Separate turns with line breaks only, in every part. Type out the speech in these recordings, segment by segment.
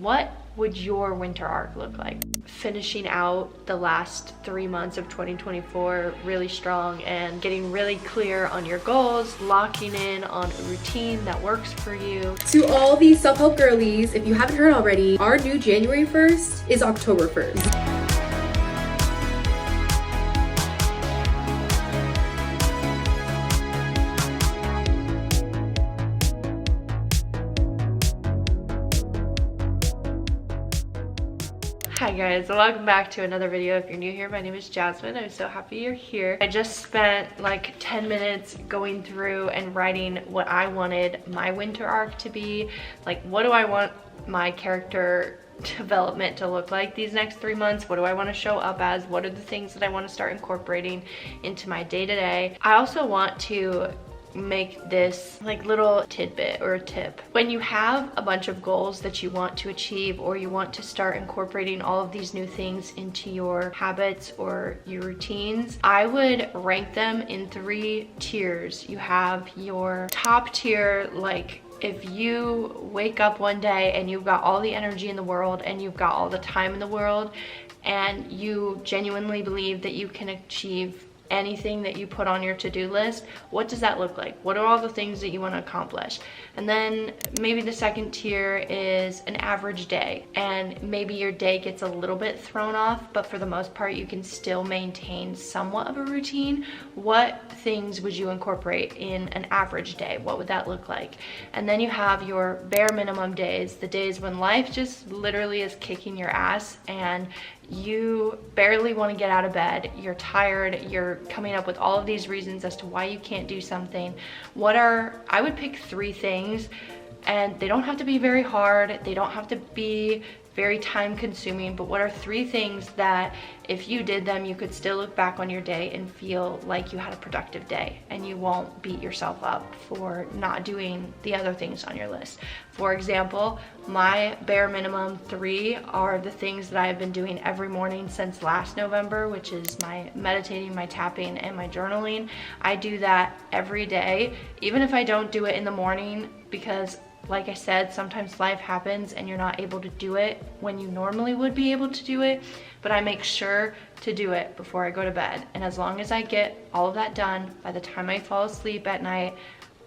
What would your winter arc look like? Finishing out the last 3 months of 2024 really strong and getting really clear on your goals, locking in on a routine that works for you.
To all these self-help girlies, if you haven't heard already, our new January 1st is October 1st.
Hi guys, welcome back to another video. If you're new here, my name is Jasmine. I'm so happy you're here. I just spent like 10 minutes going through and writing what I wanted my winter arc to be. Like, what do I want my character development to look like these next 3 months? What do I want to show up as? What are the things that I want to start incorporating into my day-to-day? I also want to make this like little tidbit or a tip. When you have a bunch of goals that you want to achieve, or you want to start incorporating all of these new things into your habits or your routines, I would rank them in 3 tiers. You have your top tier, like if you wake up one day and you've got all the energy in the world and you've got all the time in the world and you genuinely believe that you can achieve anything that you put on your to-do list, what does that look like? What are all the things that you want to accomplish? And then maybe the second tier is an average day, and maybe your day gets a little bit thrown off, but for the most part you can still maintain somewhat of a routine. What things would you incorporate in an average day? What would that look like? And then you have your bare minimum days, the days when life just literally is kicking your ass and you barely want to get out of bed, you're tired, you're coming up with all of these reasons as to why you can't do something. I would pick 3 things, and they don't have to be very hard, they don't have to be very time consuming, but what are 3 things that if you did them, you could still look back on your day and feel like you had a productive day and you won't beat yourself up for not doing the other things on your list. For example, my bare minimum 3 are the things that I have been doing every morning since last November, which is my meditating, my tapping, and my journaling. I do that every day, even if I don't do it in the morning, because like I said, sometimes life happens and you're not able to do it when you normally would be able to do it, but I make sure to do it before I go to bed. And as long as I get all of that done, by the time I fall asleep at night,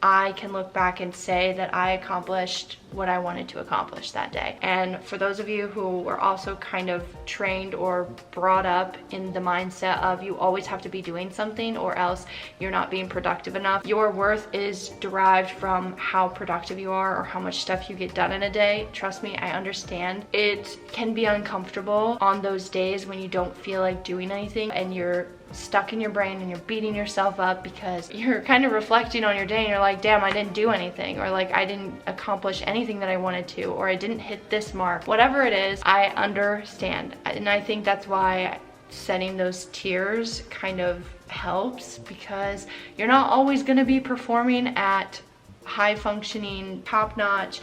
I can look back and say that I accomplished what I wanted to accomplish that day. And for those of you who were also kind of trained or brought up in the mindset of you always have to be doing something or else you're not being productive enough, your worth is derived from how productive you are or how much stuff you get done in a day. Trust me, I understand. It can be uncomfortable on those days when you don't feel like doing anything and you're stuck in your brain and you're beating yourself up because you're kind of reflecting on your day and you're like, damn, I didn't do anything, or like I didn't accomplish anything that I wanted to, or I didn't hit this mark. Whatever it is, I understand. And I think that's why setting those tiers kind of helps, because you're not always going to be performing at high functioning, top-notch,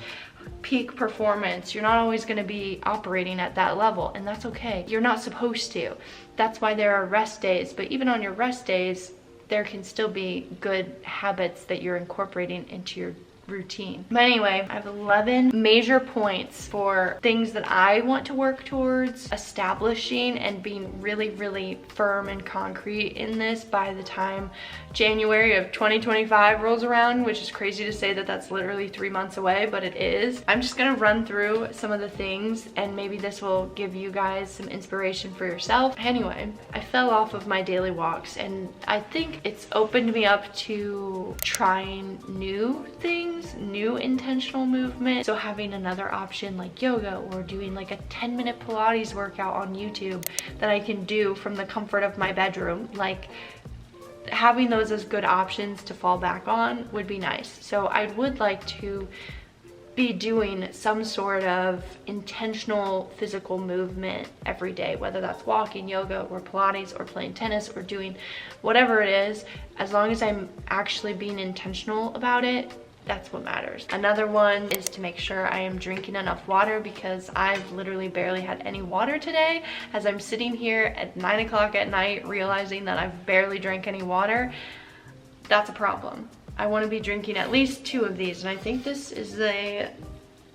peak performance. You're not always going to be operating at that level, and that's okay. You're not supposed to. That's why there are rest days, but even on your rest days, there can still be good habits that you're incorporating into your routine. But anyway, I have 11 major points for things that I want to work towards establishing and being really, really firm and concrete in this by the time January of 2025 rolls around, which is crazy to say that that's literally 3 months away, but it is. I'm just gonna run through some of the things and maybe this will give you guys some inspiration for yourself. Anyway, I fell off of my daily walks and I think it's opened me up to trying new things, new intentional movement. So having another option like yoga, or doing like a 10-minute Pilates workout on YouTube that I can do from the comfort of my bedroom, like having those as good options to fall back on would be nice. So I would like to be doing some sort of intentional physical movement every day, whether that's walking, yoga, or Pilates, or playing tennis, or doing whatever it is. As long as I'm actually being intentional about it, that's what matters. Another one is to make sure I am drinking enough water, because I've literally barely had any water today. As I'm sitting here at 9 o'clock at night realizing that I've barely drank any water, that's a problem. I want to be drinking at least 2 of these, and I think this is a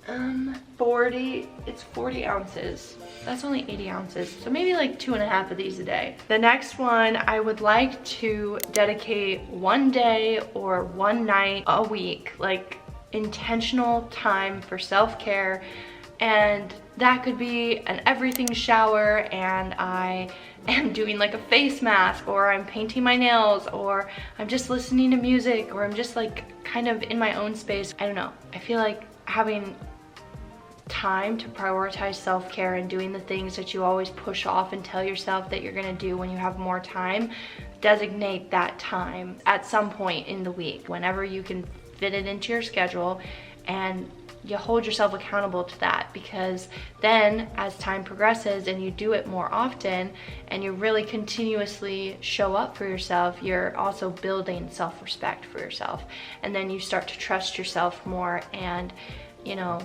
it's 40 ounces. That's only 80 ounces. So maybe like 2.5 of these a day. The next one, I would like to dedicate one day or one night a week, like intentional time for self-care. And that could be an everything shower, and I am doing like a face mask, or I'm painting my nails, or I'm just listening to music, or I'm just like kind of in my own space. I don't know. I feel like having time to prioritize self-care and doing the things that you always push off and tell yourself that you're gonna do when you have more time, designate that time at some point in the week, whenever you can fit it into your schedule, and you hold yourself accountable to that, because then as time progresses and you do it more often and you really continuously show up for yourself, you're also building self-respect for yourself, and then you start to trust yourself more, and you know,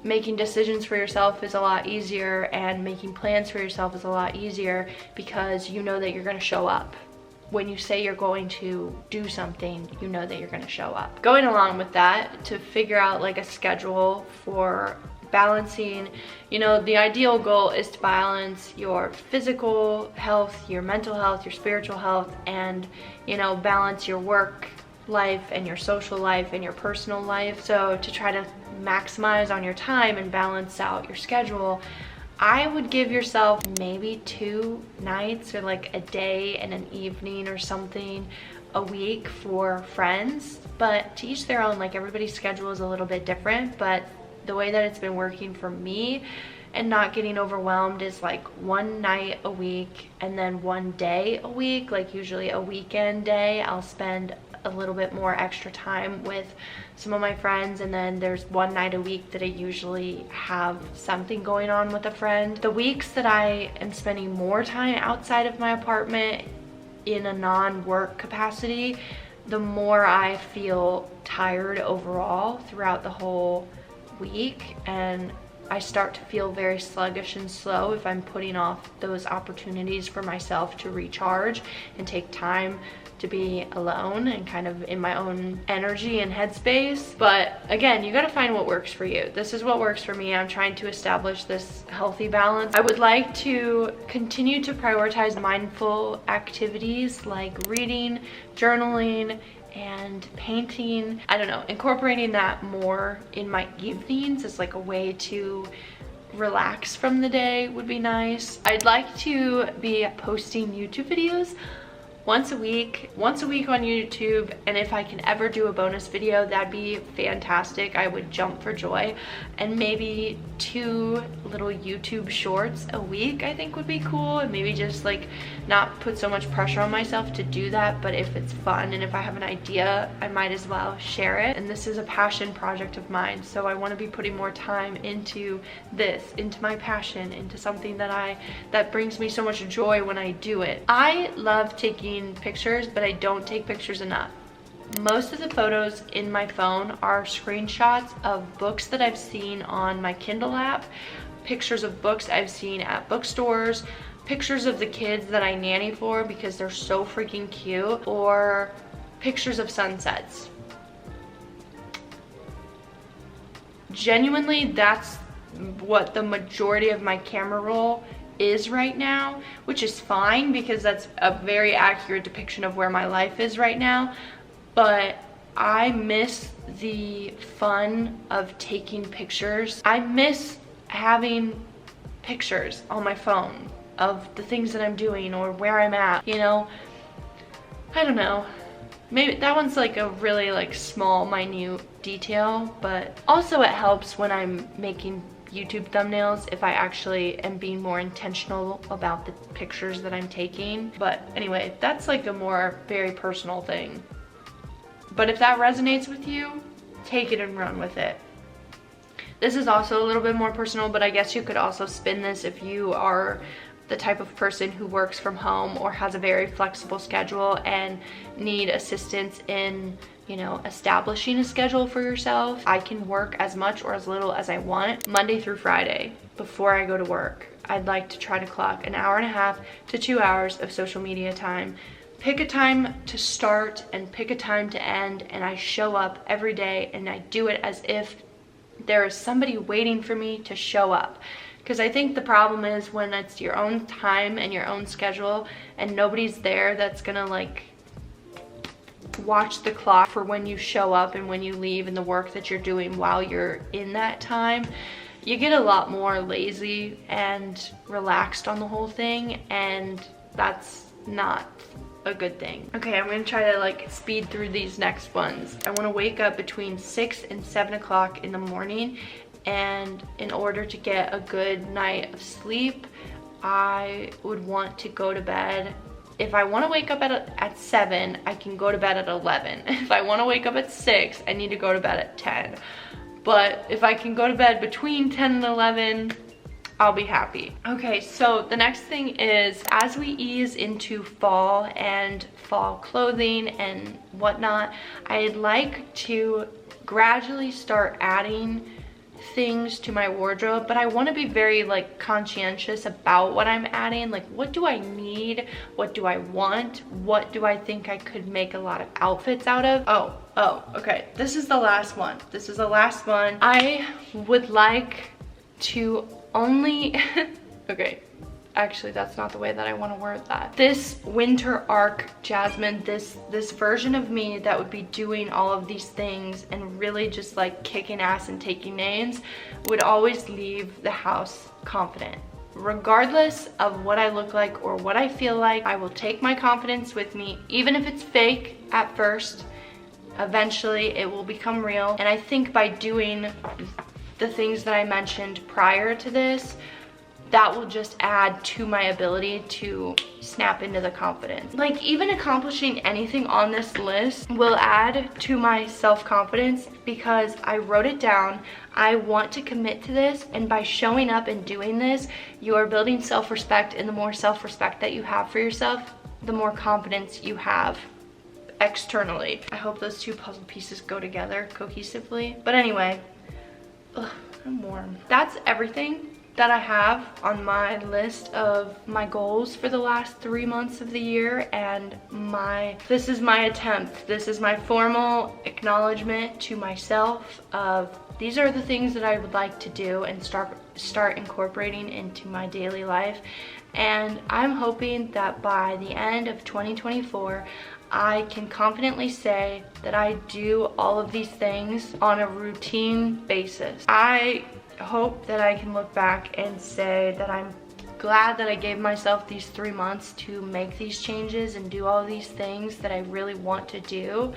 making decisions for yourself is a lot easier, and making plans for yourself is a lot easier, because you know that you're going to show up. When you say you're going to do something, you know that you're going to show up. Going along with that, to figure out like a schedule for balancing, you know, the ideal goal is to balance your physical health, your mental health, your spiritual health, and, you know, balance your work life and your social life and your personal life. So to try to maximize on your time and balance out your schedule, I would give yourself maybe 2 nights or like a day and an evening or something a week for friends, but to each their own. Like, everybody's schedule is a little bit different, but the way that it's been working for me and not getting overwhelmed is like 1 night a week and then 1 day a week. Like usually a weekend day, I'll spend a little bit more extra time with some of my friends, and then there's 1 night a week that I usually have something going on with a friend. The weeks that I am spending more time outside of my apartment in a non-work capacity, the more I feel tired overall throughout the whole week, and I start to feel very sluggish and slow if I'm putting off those opportunities for myself to recharge and take time to be alone and kind of in my own energy and headspace. But again, you gotta find what works for you. This is what works for me. I'm trying to establish this healthy balance. I would like to continue to prioritize mindful activities like reading, journaling, and painting. I don't know, incorporating that more in my evenings as like a way to relax from the day would be nice. I'd like to be posting YouTube videos once a week on YouTube, and if I can ever do a bonus video, that'd be fantastic. I would jump for joy. And maybe 2 little YouTube shorts a week I think would be cool, and maybe just like not put so much pressure on myself to do that, but if it's fun and if I have an idea, I might as well share it. And this is a passion project of mine, so I want to be putting more time into this, into my passion, into something that brings me so much joy when I do it. I love taking pictures, but I don't take pictures enough. Most of the photos in my phone are screenshots of books that I've seen on my Kindle app, pictures of books I've seen at bookstores, pictures of the kids that I nanny for because they're so freaking cute, or pictures of sunsets. Genuinely, that's what the majority of my camera roll is right now, which is fine because that's a very accurate depiction of where my life is right now. But I miss the fun of taking pictures. I miss having pictures on my phone of the things that I'm doing or where I'm at, you know. I don't know, maybe that one's like a really like small minute detail, but also it helps when I'm making YouTube thumbnails if I actually am being more intentional about the pictures that I'm taking. But anyway, that's like a more very personal thing. But if that resonates with you, take it and run with it. This is also a little bit more personal, but I guess you could also spin this if you are the type of person who works from home or has a very flexible schedule and need assistance in, you know, establishing a schedule for yourself. I can work as much or as little as I want Monday through Friday before I go to work. I'd like to try to clock 1.5 hours to 2 hours of social media time. Pick a time to start and pick a time to end, and I show up every day and I do it as if there is somebody waiting for me to show up. Because I think the problem is when it's your own time and your own schedule and nobody's there that's gonna like watch the clock for when you show up and when you leave and the work that you're doing while you're in that time, you get a lot more lazy and relaxed on the whole thing, and that's not a good thing. Okay, I'm gonna try to like speed through these next ones. I want to wake up between 6 and 7 o'clock in the morning, and in order to get a good night of sleep, I would want to go to bed. If I want to wake up at 7, I can go to bed at 11. If I want to wake up at 6, I need to go to bed at 10. But if I can go to bed between 10 and 11, I'll be happy. Okay, so the next thing is, as we ease into fall and fall clothing and whatnot, I'd like to gradually start adding things to my wardrobe, but I want to be very like conscientious about what I'm adding. Like, what do I need? What do I want? What do I think I could make a lot of outfits out of? Oh, okay. This is the last one. This is the last one. I would like to only okay, actually that's not the way that I want to word that. This winter arc, Jasmine, this version of me that would be doing all of these things and really just like kicking ass and taking names, would always leave the house confident. Regardless of what I look like or what I feel like, I will take my confidence with me, even if it's fake at first. Eventually it will become real, and I think by doing the things that I mentioned prior to this, that will just add to my ability to snap into the confidence. Like, even accomplishing anything on this list will add to my self-confidence because I wrote it down. I want to commit to this, and by showing up and doing this, you are building self-respect, and the more self-respect that you have for yourself, the more confidence you have externally. I hope those two puzzle pieces go together cohesively. But anyway, ugh, I'm warm. That's everything that I have on my list of my goals for the last 3 months of the year, and this is my attempt. This is my formal acknowledgement to myself of these are the things that I would like to do and start incorporating into my daily life. And I'm hoping that by the end of 2024, I can confidently say that I do all of these things on a routine basis. I hope that I can look back and say that I'm glad that I gave myself these 3 months to make these changes and do all these things that I really want to do,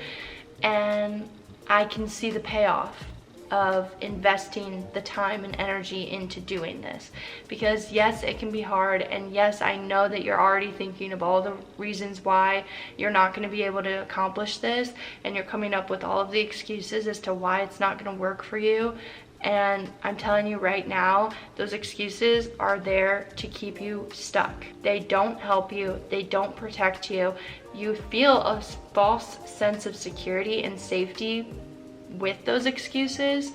and I can see the payoff of investing the time and energy into doing this. Because yes, it can be hard, and yes, I know that you're already thinking of all the reasons why you're not going to be able to accomplish this, and you're coming up with all of the excuses as to why it's not going to work for you. And I'm telling you right now, those excuses are there to keep you stuck. They don't help you. They don't protect you. You feel a false sense of security and safety with those excuses,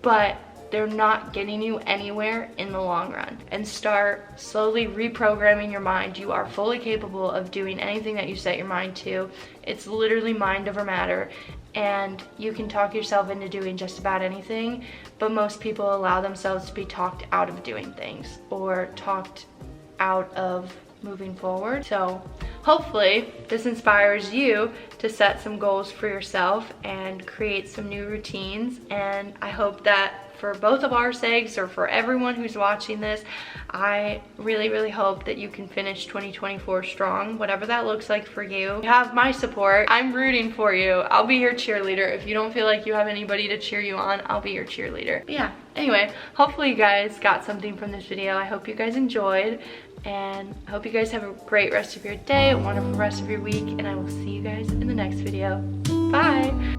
but they're not getting you anywhere in the long run. And start slowly reprogramming your mind. You are fully capable of doing anything that you set your mind to. It's literally mind over matter. And you can talk yourself into doing just about anything, but most people allow themselves to be talked out of doing things or talked out of moving forward. So hopefully this inspires you to set some goals for yourself and create some new routines. And I hope that for both of our sakes, or for everyone who's watching this, I really hope that you can finish 2024 strong, whatever that looks like for you. You have my support. I'm rooting for you. I'll be your cheerleader. If you don't feel like you have anybody to cheer you on, I'll be your cheerleader. But yeah, anyway, hopefully you guys got something from this video. I hope you guys enjoyed, and I hope you guys have a great rest of your day, a wonderful rest of your week, and I will see you guys in the next video. Bye!